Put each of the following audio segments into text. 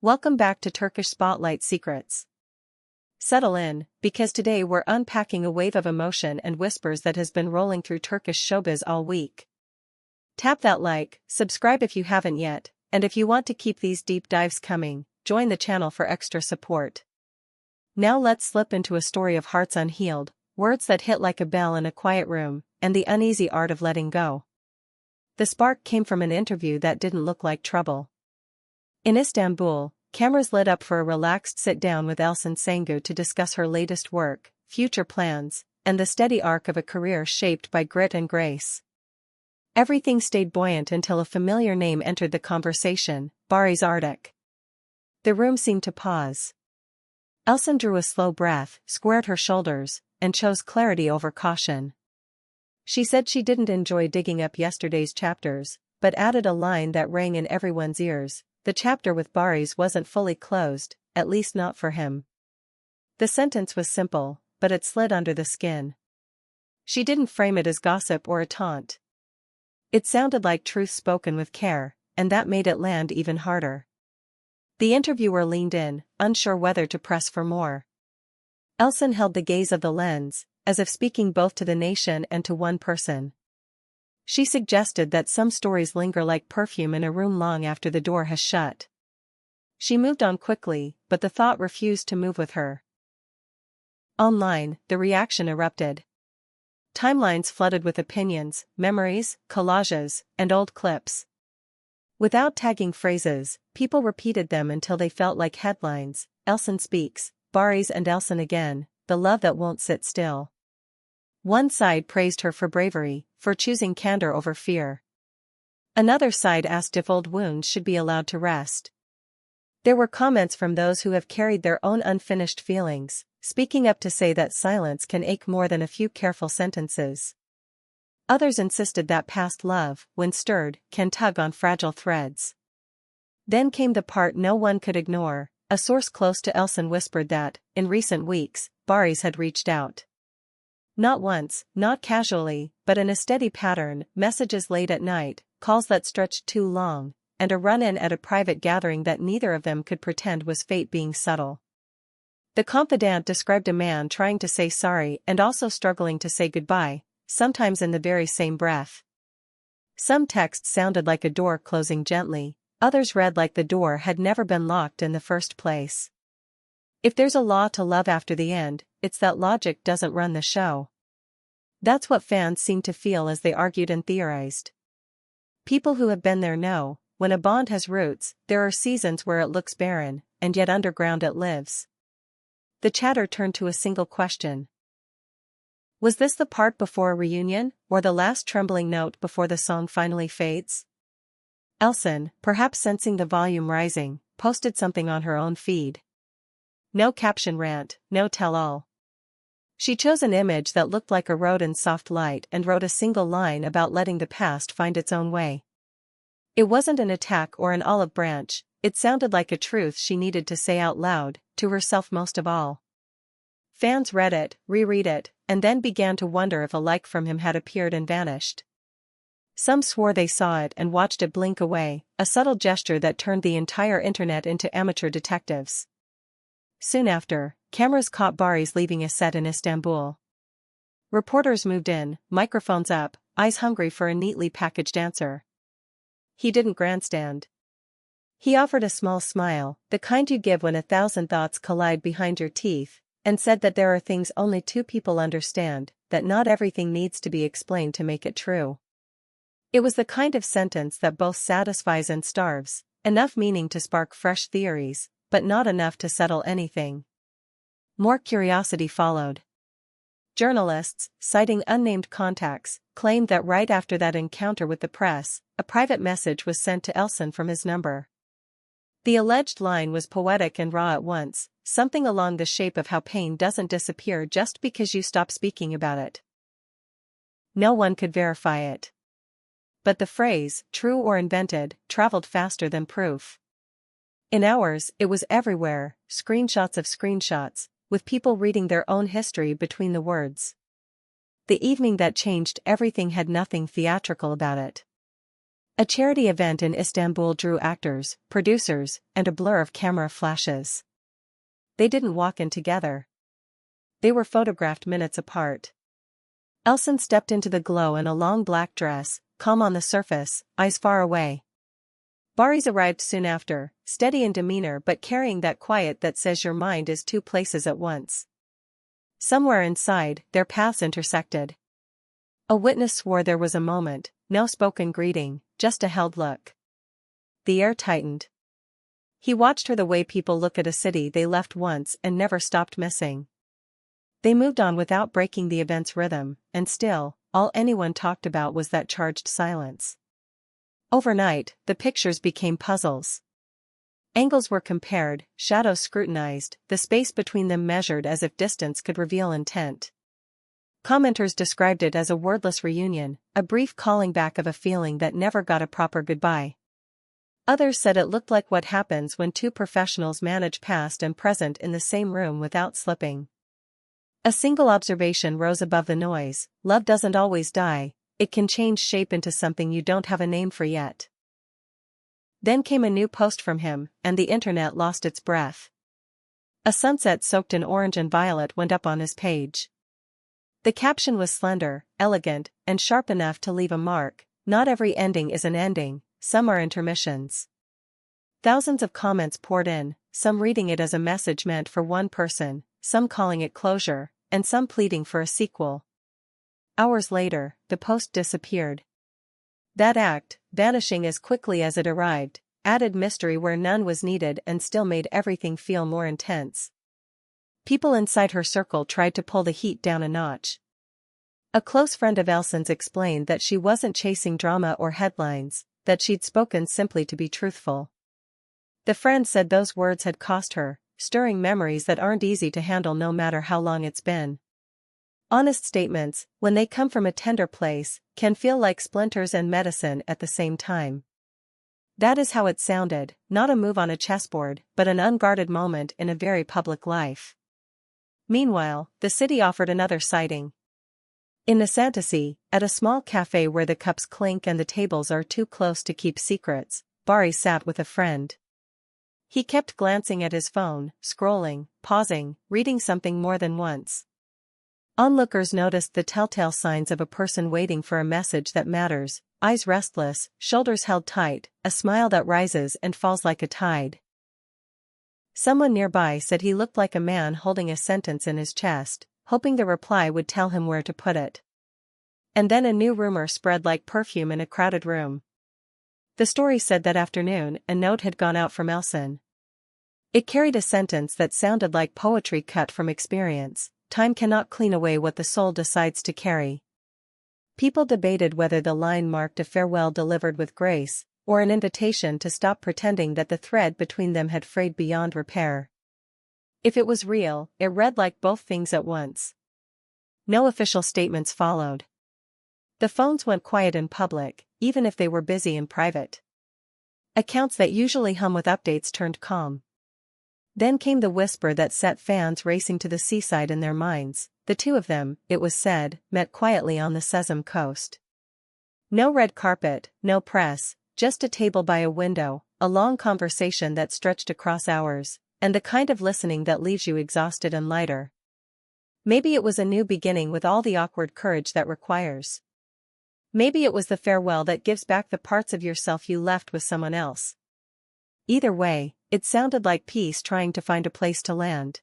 Welcome back to Turkish Spotlight Secrets. Settle in, because today we're unpacking a wave of emotion and whispers that has been rolling through Turkish showbiz all week. Tap that like, subscribe if you haven't yet, and if you want to keep these deep dives coming, join the channel for extra support. Now let's slip into a story of hearts unhealed, words that hit like a bell in a quiet room, and the uneasy art of letting go. The spark came from an interview that didn't look like trouble. In Istanbul, cameras lit up for a relaxed sit-down with Elçin to discuss her latest work, future plans, and the steady arc of a career shaped by grit and grace. Everything stayed buoyant until a familiar name entered the conversation, Barış. The room seemed to pause. Elçin drew a slow breath, squared her shoulders, and chose clarity over caution. She said she didn't enjoy digging up yesterday's chapters, but added a line that rang in everyone's ears. The chapter with Barış wasn't fully closed, at least not for him. The sentence was simple, but it slid under the skin. She didn't frame it as gossip or a taunt. It sounded like truth spoken with care, and that made it land even harder. The interviewer leaned in, unsure whether to press for more. Elçin held the gaze of the lens, as if speaking both to the nation and to one person. She suggested that some stories linger like perfume in a room long after the door has shut. She moved on quickly, but the thought refused to move with her. Online, the reaction erupted. Timelines flooded with opinions, memories, collages, and old clips. Without tagging phrases, people repeated them until they felt like headlines. Elçin speaks, Barış and Elçin again, the love that won't sit still. One side praised her for bravery, for choosing candor over fear. Another side asked if old wounds should be allowed to rest. There were comments from those who have carried their own unfinished feelings, speaking up to say that silence can ache more than a few careful sentences. Others insisted that past love, when stirred, can tug on fragile threads. Then came the part no one could ignore. A source close to Elçin whispered that, in recent weeks, Barış had reached out. Not once, not casually, but in a steady pattern, messages late at night, calls that stretched too long, and a run-in at a private gathering that neither of them could pretend was fate being subtle. The confidant described a man trying to say sorry and also struggling to say goodbye, sometimes in the very same breath. Some texts sounded like a door closing gently, others read like the door had never been locked in the first place. If there's a law to love after the end, it's that logic doesn't run the show. That's what fans seemed to feel as they argued and theorized. People who have been there know, when a bond has roots, there are seasons where it looks barren, and yet underground it lives. The chatter turned to a single question. Was this the part before a reunion, or the last trembling note before the song finally fades? Elçin, perhaps sensing the volume rising, posted something on her own feed. No caption rant, no tell-all. She chose an image that looked like a road in soft light and wrote a single line about letting the past find its own way. It wasn't an attack or an olive branch, it sounded like a truth she needed to say out loud, to herself most of all. Fans read it, reread it, and then began to wonder if a like from him had appeared and vanished. Some swore they saw it and watched it blink away, a subtle gesture that turned the entire internet into amateur detectives. Soon after, cameras caught Barış leaving a set in Istanbul. Reporters moved in, microphones up, eyes hungry for a neatly packaged answer. He didn't grandstand. He offered a small smile, the kind you give when 1,000 thoughts collide behind your teeth, and said that there are things only two people understand, that not everything needs to be explained to make it true. It was the kind of sentence that both satisfies and starves, enough meaning to spark fresh theories, but not enough to settle anything. More curiosity followed. Journalists, citing unnamed contacts, claimed that right after that encounter with the press, a private message was sent to Elçin from his number. The alleged line was poetic and raw at once, something along the shape of how pain doesn't disappear just because you stop speaking about it. No one could verify it. But the phrase, true or invented, traveled faster than proof. In hours, it was everywhere, screenshots of screenshots, with people reading their own history between the words. The evening that changed everything had nothing theatrical about it. A charity event in Istanbul drew actors, producers, and a blur of camera flashes. They didn't walk in together. They were photographed minutes apart. Elçin stepped into the glow in a long black dress, calm on the surface, eyes far away. Barış arrived soon after, steady in demeanor but carrying that quiet that says your mind is two places at once. Somewhere inside, their paths intersected. A witness swore there was a moment, no spoken greeting, just a held look. The air tightened. He watched her the way people look at a city they left once and never stopped missing. They moved on without breaking the event's rhythm, and still, all anyone talked about was that charged silence. Overnight, the pictures became puzzles. Angles were compared, shadows scrutinized, the space between them measured as if distance could reveal intent. Commenters described it as a wordless reunion, a brief calling back of a feeling that never got a proper goodbye. Others said it looked like what happens when two professionals manage past and present in the same room without slipping. A single observation rose above the noise: love doesn't always die, it can change shape into something you don't have a name for yet. Then came a new post from him, and the internet lost its breath. A sunset soaked in orange and violet went up on his page. The caption was slender, elegant, and sharp enough to leave a mark: not every ending is an ending, some are intermissions. Thousands of comments poured in, some reading it as a message meant for one person, some calling it closure, and some pleading for a sequel. Hours later, the post disappeared. That act, vanishing as quickly as it arrived, added mystery where none was needed and still made everything feel more intense. People inside her circle tried to pull the heat down a notch. A close friend of Elçin's explained that she wasn't chasing drama or headlines, that she'd spoken simply to be truthful. The friend said those words had cost her, stirring memories that aren't easy to handle no matter how long it's been. Honest statements, when they come from a tender place, can feel like splinters and medicine at the same time. That is how it sounded, not a move on a chessboard, but an unguarded moment in a very public life. Meanwhile, the city offered another sighting. In Nişantaşı, at a small cafe where the cups clink and the tables are too close to keep secrets, Barış sat with a friend. He kept glancing at his phone, scrolling, pausing, reading something more than once. Onlookers noticed the telltale signs of a person waiting for a message that matters: eyes restless, shoulders held tight, a smile that rises and falls like a tide. Someone nearby said he looked like a man holding a sentence in his chest, hoping the reply would tell him where to put it. And then a new rumor spread like perfume in a crowded room. The story said that afternoon a note had gone out from Elçin. It carried a sentence that sounded like poetry cut from experience: time cannot clean away what the soul decides to carry. People debated whether the line marked a farewell delivered with grace, or an invitation to stop pretending that the thread between them had frayed beyond repair. If it was real, it read like both things at once. No official statements followed. The phones went quiet in public, even if they were busy in private. Accounts that usually hum with updates turned calm. Then came the whisper that set fans racing to the seaside in their minds. The two of them, it was said, met quietly on the Sezim coast. No red carpet, no press, just a table by a window, a long conversation that stretched across hours, and the kind of listening that leaves you exhausted and lighter. Maybe it was a new beginning with all the awkward courage that requires. Maybe it was the farewell that gives back the parts of yourself you left with someone else. Either way, it sounded like peace trying to find a place to land.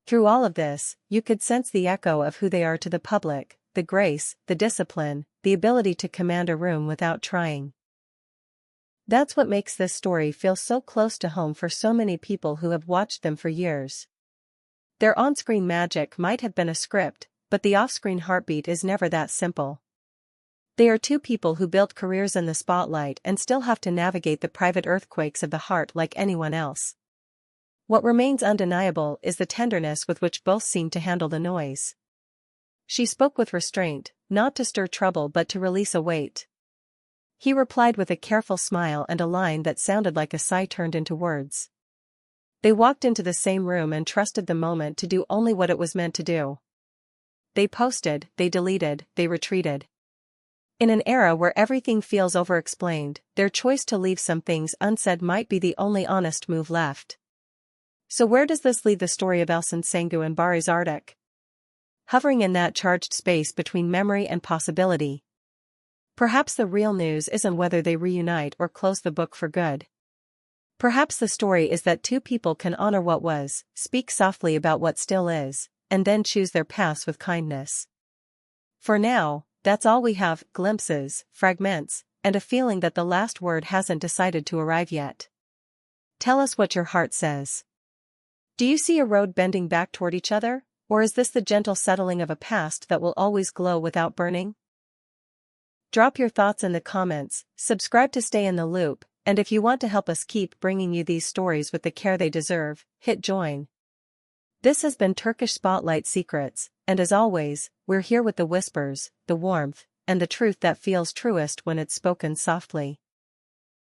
Through all of this, you could sense the echo of who they are to the public: the grace, the discipline, the ability to command a room without trying. That's what makes this story feel so close to home for so many people who have watched them for years. Their on-screen magic might have been a script, but the off-screen heartbeat is never that simple. They are two people who built careers in the spotlight and still have to navigate the private earthquakes of the heart like anyone else. What remains undeniable is the tenderness with which both seem to handle the noise. She spoke with restraint, not to stir trouble but to release a weight. He replied with a careful smile and a line that sounded like a sigh turned into words. They walked into the same room and trusted the moment to do only what it was meant to do. They posted, they deleted, they retreated. In an era where everything feels overexplained, their choice to leave some things unsaid might be the only honest move left. So where does this leave the story of Elçin Sengu and Barış Arduç? Hovering in that charged space between memory and possibility. Perhaps the real news isn't whether they reunite or close the book for good. Perhaps the story is that two people can honor what was, speak softly about what still is, and then choose their paths with kindness. For now, that's all we have: glimpses, fragments, and a feeling that the last word hasn't decided to arrive yet. Tell us what your heart says. Do you see a road bending back toward each other, or is this the gentle settling of a past that will always glow without burning? Drop your thoughts in the comments, subscribe to stay in the loop, and if you want to help us keep bringing you these stories with the care they deserve, hit join. This has been Turkish Spotlight Secrets, and as always, we're here with the whispers, the warmth, and the truth that feels truest when it's spoken softly.